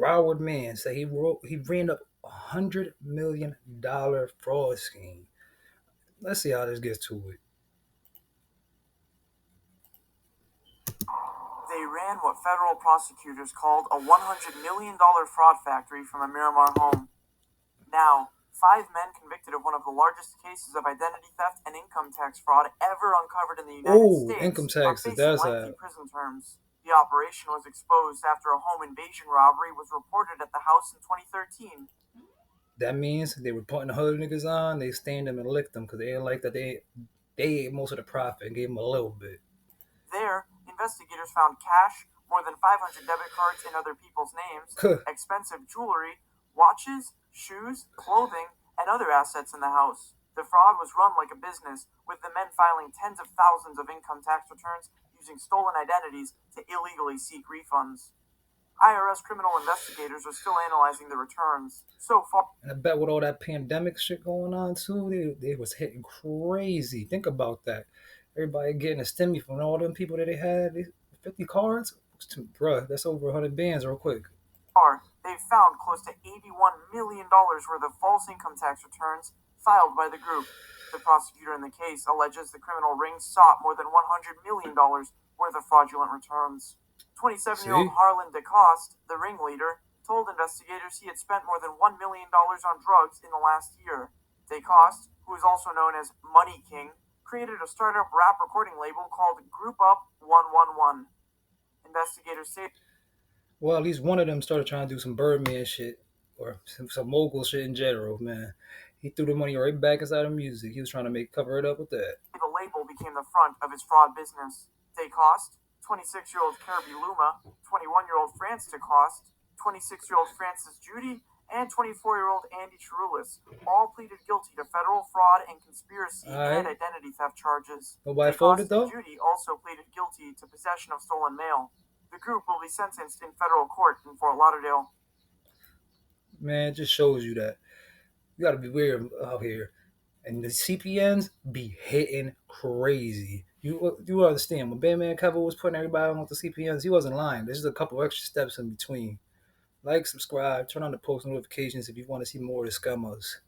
Broward man said he ran up $100 million fraud scheme. Let's see how this gets to it. They ran what federal prosecutors called a $100 million fraud factory from a Miramar home. Now, 5 men convicted of one of the largest cases of identity theft and income tax fraud ever uncovered in the United Oh, income States are taxes. facing That's lengthy how. prison terms. The operation was exposed after a home invasion robbery was reported at the house in 2013. That means they were putting the hood niggas on. They stained them and licked them because they didn't like that they ate most of the profit and gave them a little bit. There, investigators found cash, more than 500 debit cards in other people's names, expensive jewelry, watches, shoes, clothing, and other assets in the house. The fraud was run like a business, with the men filing tens of thousands of income tax returns using stolen identities to illegally seek refunds. IRS criminal investigators are still analyzing the returns. So far, And I bet with all that pandemic shit going on too, they was hitting crazy. Think about that. Everybody getting a stimmy from all them people that they had. 50 cards? Bruh, that's over 100 bands real quick. they've found close to $81 million worth of false income tax returns filed by the group. The prosecutor in the case alleges the criminal ring sought more than $100 million worth of fraudulent returns. 27-year-old See? Harlan DeCoste, the ringleader, told investigators he had spent more than $1 million on drugs in the last year. DeCoste, who is also known as Money King, created a startup rap recording label called Group Up 111. Investigators say Well, at least one of them started trying to do some Birdman shit or some mogul shit in general, man. He threw the money right back inside of music. He was trying to cover it up with that. the label became the front of his fraud business. DeCoste, 26-year-old Kirby Luma, 21-year-old France DeCoste, 26-year-old Francis Judy, and 24-year-old Andy Chirulis all pleaded guilty to federal fraud and conspiracy All and right. identity theft charges. Nobody folded DeCoste and though? Judy also pleaded guilty to possession of stolen mail. The group will be sentenced in federal court in Fort Lauderdale. Man, it just shows you that you got to be weird out here. And the CPNs be hitting crazy. You understand when Batman Cover was putting everybody on with the CPNs, he wasn't lying. There's just a couple extra steps in between. Like, subscribe, turn on the post notifications if you want to see more of the scummers.